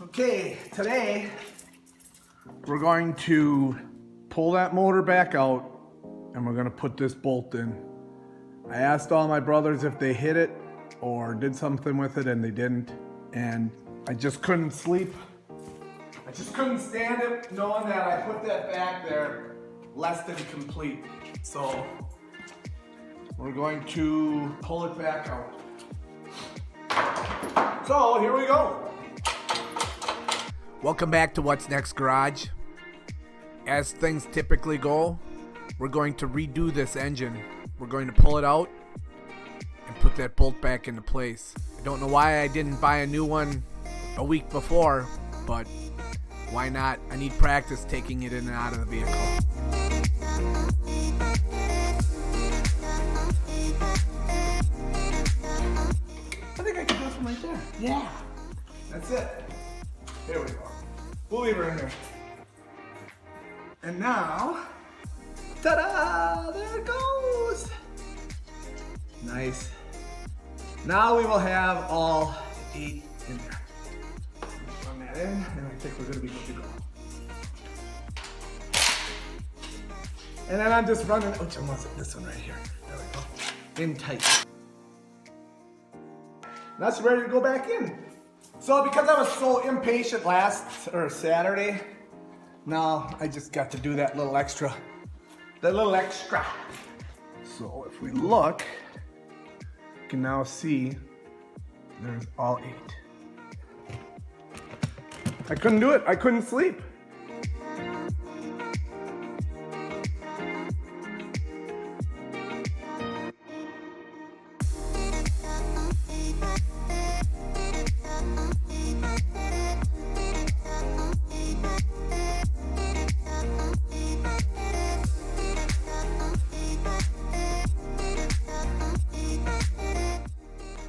Okay, today we're going to pull that motor back out and we're going to put this bolt in. I asked all my brothers if they hit it or did something with it and they didn't. And I just couldn't sleep. I just couldn't stand it knowing that I put that back there less than complete. So we're going to pull it back out. So here we go. Welcome back to What's Next Garage. As things typically go, we're going to redo this engine. We're going to pull it out and put that bolt back into place. I don't know why I didn't buy a new one a week before, but why not? I need practice taking it in and out of the vehicle. I think I can do this one right there. Yeah. That's it. There we go. We'll leave her in there. And now, ta-da! There it goes. Nice. Now we will have all 8 in there. Run that in, and I think we're gonna be good to go. And then I'm just running, which one was it? This one right here. There we go. In tight. Now it's ready to go back in. So because I was so impatient Saturday, now I just got to do that little extra. So if we look, you can now see there's all 8. I couldn't do it, I couldn't sleep.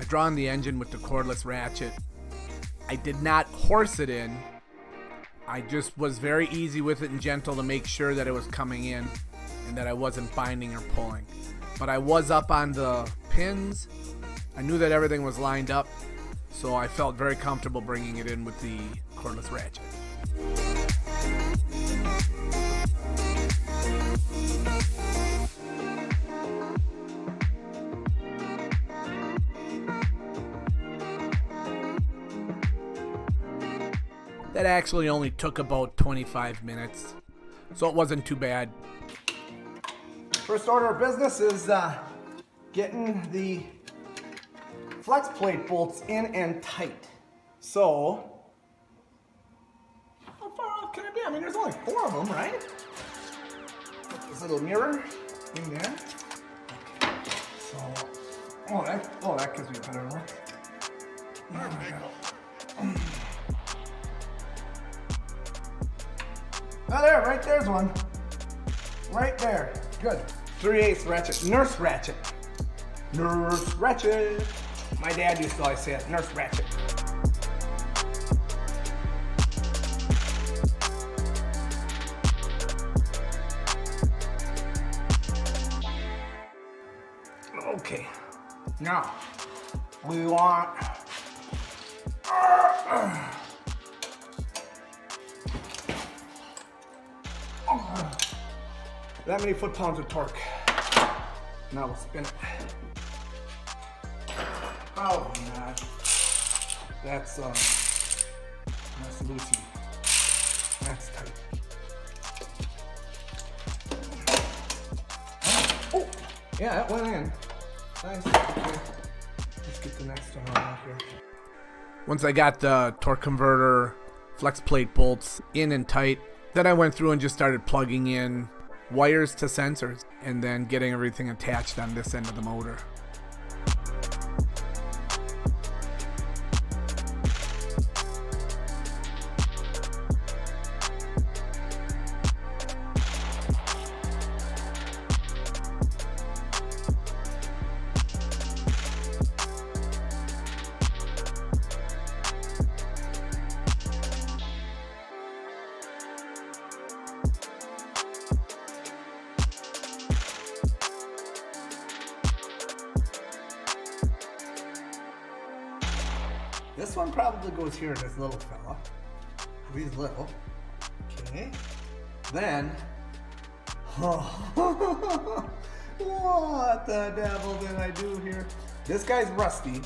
Drawn the engine with the cordless ratchet. I did not horse it in. I just was very easy with it and gentle to make sure that it was coming in and that I wasn't binding or pulling. But I was up on the pins. I knew that everything was lined up, so I felt very comfortable bringing it in with the cordless ratchet. That actually only took about 25 minutes, so it wasn't too bad. First order of business is getting the flex plate bolts in and tight. So, how far off can I be? I mean, there's only 4 of them, right? Put this little mirror in there. Okay. So, that gives me a better look. There we go. Oh, there, right there's one. Right there. Good. 3/8 ratchet. Nurse ratchet. Nurse ratchet. My dad used to always say it. Nurse ratchet. Okay. Now, we want... that many foot-pounds of torque. Now we'll spin it. Oh my. That's loosey. That's tight. Oh, yeah, that went in. Nice. Okay. Let's get the next one out here. Once I got the torque converter flex plate bolts in and tight, then I went through and just started plugging in wires to sensors and then getting everything attached on this end of the motor. This one probably goes here, this little fella. Squeeze little. Okay. Then, what the devil did I do here? This guy's rusty,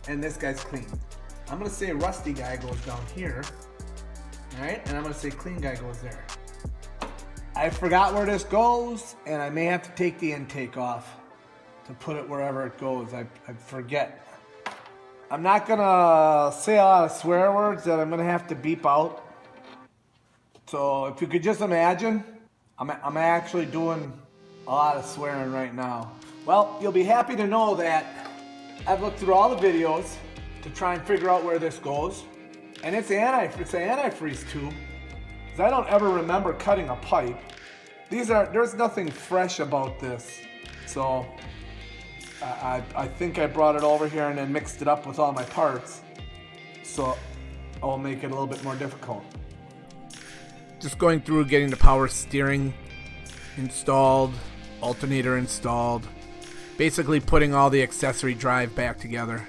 and this guy's clean. I'm gonna say rusty guy goes down here, all right? And I'm gonna say clean guy goes there. I forgot where this goes, and I may have to take the intake off to put it wherever it goes. I forget. I'm not gonna say a lot of swear words that I'm gonna have to beep out. So if you could just imagine, I'm actually doing a lot of swearing right now. Well, you'll be happy to know that I've looked through all the videos to try and figure out where this goes. And it's antifreeze too, because I don't ever remember cutting a pipe. There's nothing fresh about this. So I think I brought it over here and then mixed it up with all my parts. So I'll make it a little bit more difficult. Just going through getting the power steering installed, alternator installed, basically putting all the accessory drive back together.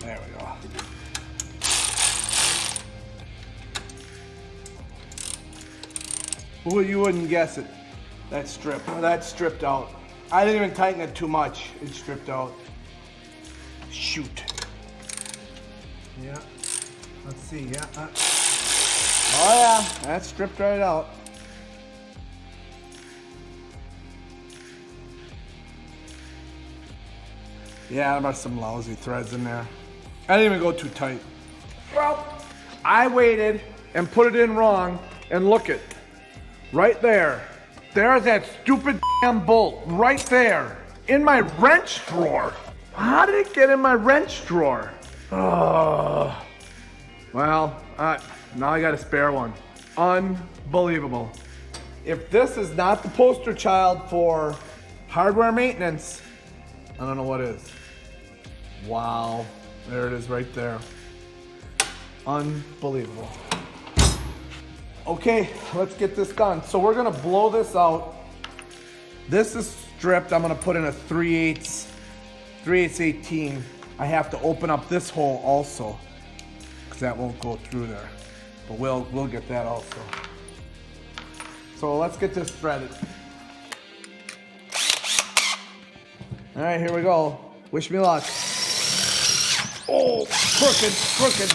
There we go. Well, you wouldn't guess it. That's stripped out. I didn't even tighten it too much. It's stripped out. Shoot. Yeah. Let's see. Yeah. Oh yeah, that's stripped right out. Yeah, there's some lousy threads in there. I didn't even go too tight. Well, I waited and put it in wrong, and look it. Right there. There's that stupid damn bolt right there in my wrench drawer. How did it get in my wrench drawer? Oh. Well, now I got a spare one. Unbelievable. If this is not the poster child for hardware maintenance, I don't know what is. Wow, there it is right there. Unbelievable. Okay, let's get this done. So we're gonna blow this out. This is stripped. I'm gonna put in a 3/8 18. I have to open up this hole also, because that won't go through there. But we'll get that also. So let's get this threaded. All right, here we go. Wish me luck. Oh, crooked.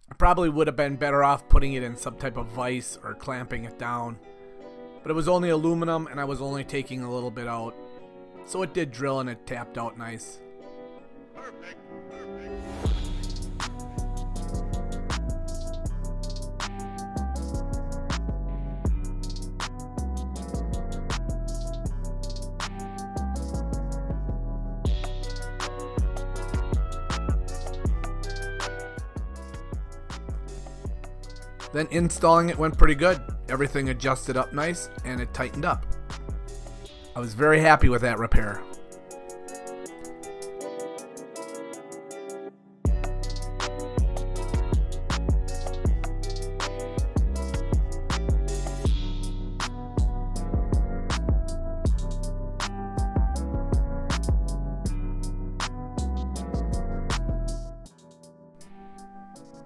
I probably would have been better off putting it in some type of vise or clamping it down. But it was only aluminum and I was only taking a little bit out. So it did drill and it tapped out nice. Perfect. Then installing it went pretty good. Everything adjusted up nice and it tightened up. I was very happy with that repair.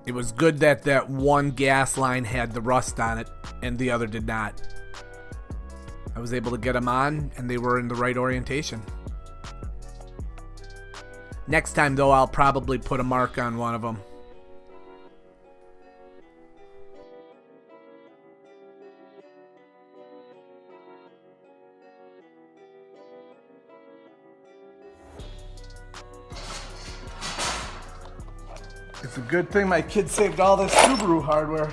It was good that that one gas line had the rust on it and the other did not. I was able to get them on and they were in the right orientation. Next time though, I'll probably put a mark on one of them. It's a good thing my kid saved all this Subaru hardware.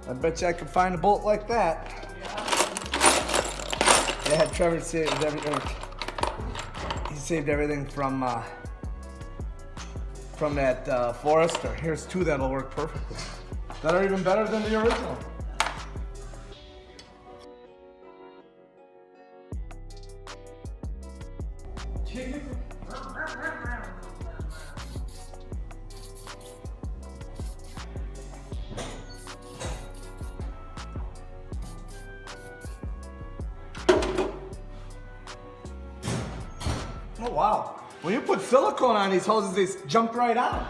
I bet you I could find a bolt like that. Yeah, Trevor saved everything. He saved everything from that Forester. Here's two that'll work perfectly. That are even better than the original. Oh wow. When you put silicone on these hoses, they jump right out.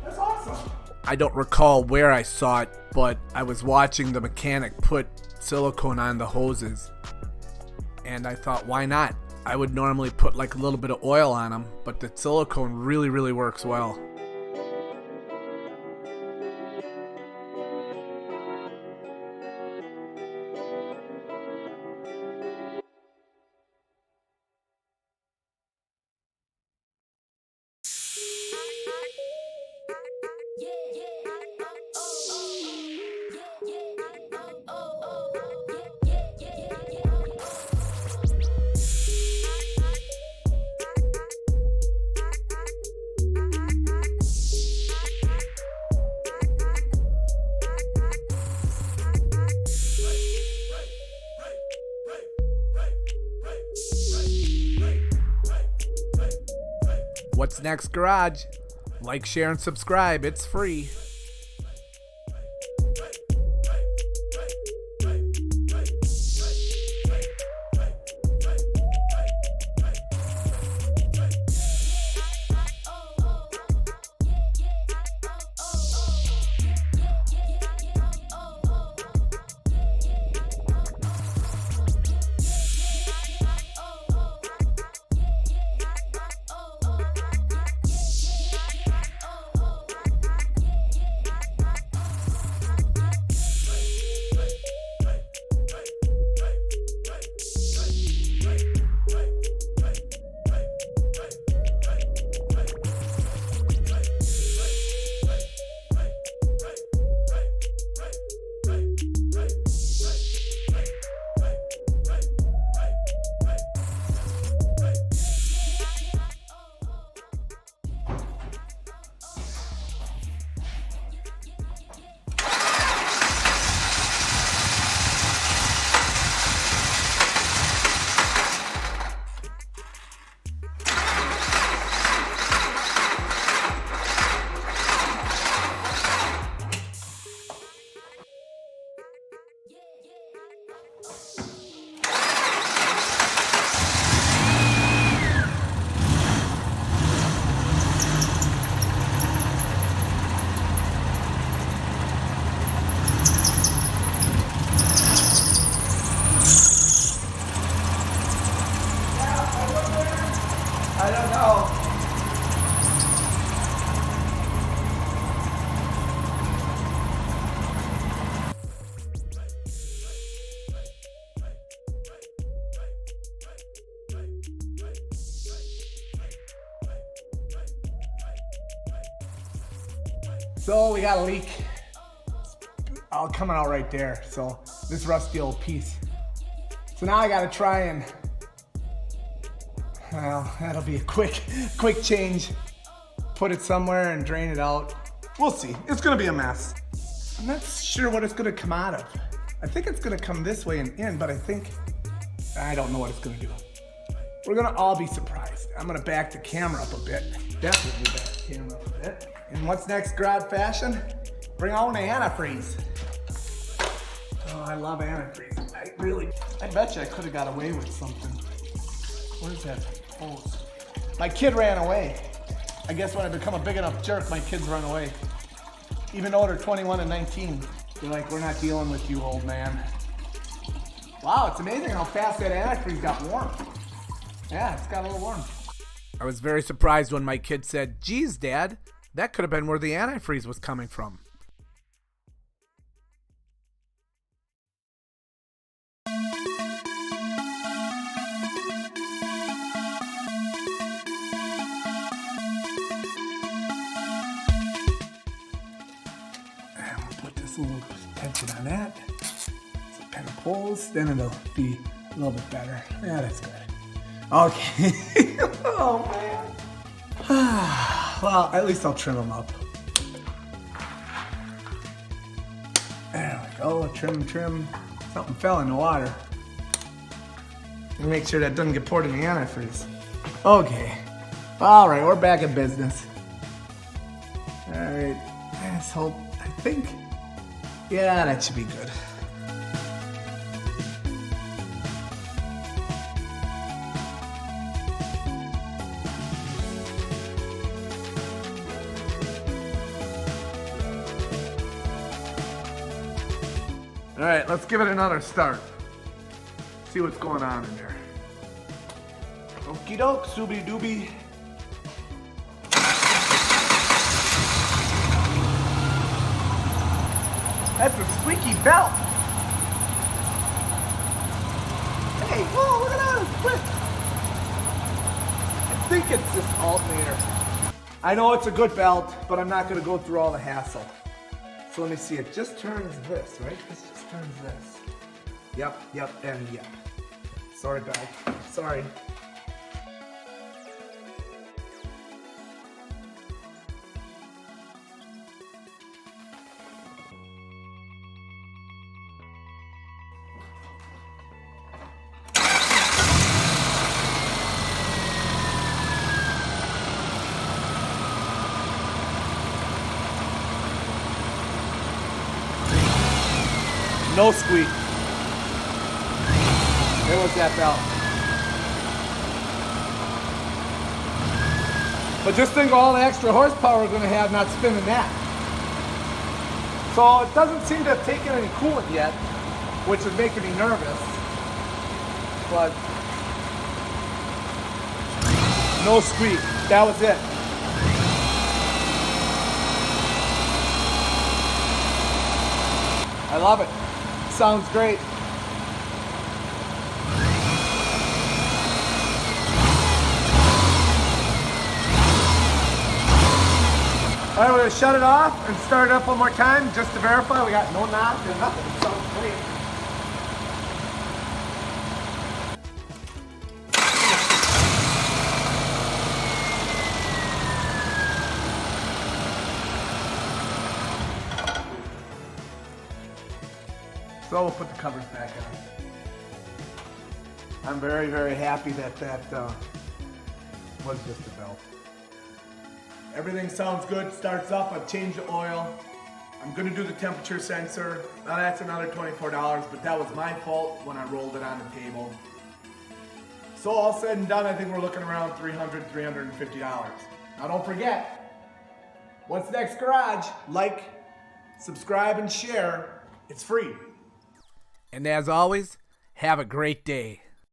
That's awesome. I don't recall where I saw it, but I was watching the mechanic put silicone on the hoses. And I thought, why not? I would normally put like a little bit of oil on them, but the silicone really, really works well. What's next, garage? Like, share, and subscribe. It's free. I don't know. So we got a leak. All coming out right there. So this rusty old piece. So now I gotta try and, well, that'll be a quick change. Put it somewhere and drain it out. We'll see. It's gonna be a mess. I'm not sure what it's gonna come out of. I think it's gonna come this way and in, but I don't know what it's gonna do. We're gonna all be surprised. I'm gonna back the camera up a bit. Definitely back the camera up a bit. And what's next, garage fashion? Bring on the antifreeze. Oh, I love antifreeze. I bet you I could have got away with something. Where's that hose? My kid ran away. I guess when I become a big enough jerk, my kids run away. Even though they're 21 and 19. They're like, we're not dealing with you, old man. Wow, it's amazing how fast that antifreeze got warm. Yeah, it's got a little warm. I was very surprised when my kid said, "Geez, Dad, that could have been where the antifreeze was coming from." a little tension on that. So it kind of pulls, then it'll be a little bit better. Yeah, that's good. Okay. Oh, man. Well, at least I'll trim them up. There we go, trim. Something fell in the water. And make sure that doesn't get poured in the antifreeze. Okay. All right, we're back in business. All right, let's hope, I think, yeah, that should be good. All right, let's give it another start. See what's going on in there. Okie doke, Subi doobie. That's a squeaky belt. Hey, whoa, look at that, it's quick. I think it's this alternator. I know it's a good belt, but I'm not gonna go through all the hassle. So let me see, it just turns this, right? This just turns this. Yep, and yep. Sorry, belt, sorry. No squeak. There was that belt. But just think of all the extra horsepower we're gonna have not spinning that. So it doesn't seem to have taken any coolant yet, which is making me nervous. But no squeak. That was it. I love it. Sounds great. All right, we're gonna shut it off and start it up one more time just to verify we got no knock or nothing. It sounds great. So we'll put the covers back on. I'm very, very happy that was just a belt. Everything sounds good, starts up, I've changed the oil. I'm gonna do the temperature sensor. Now that's another $24, but that was my fault when I rolled it on the table. So all said and done, I think we're looking around $300, $350. Now don't forget, What's Next Garage? Like, subscribe, and share. It's free. And as always, have a great day.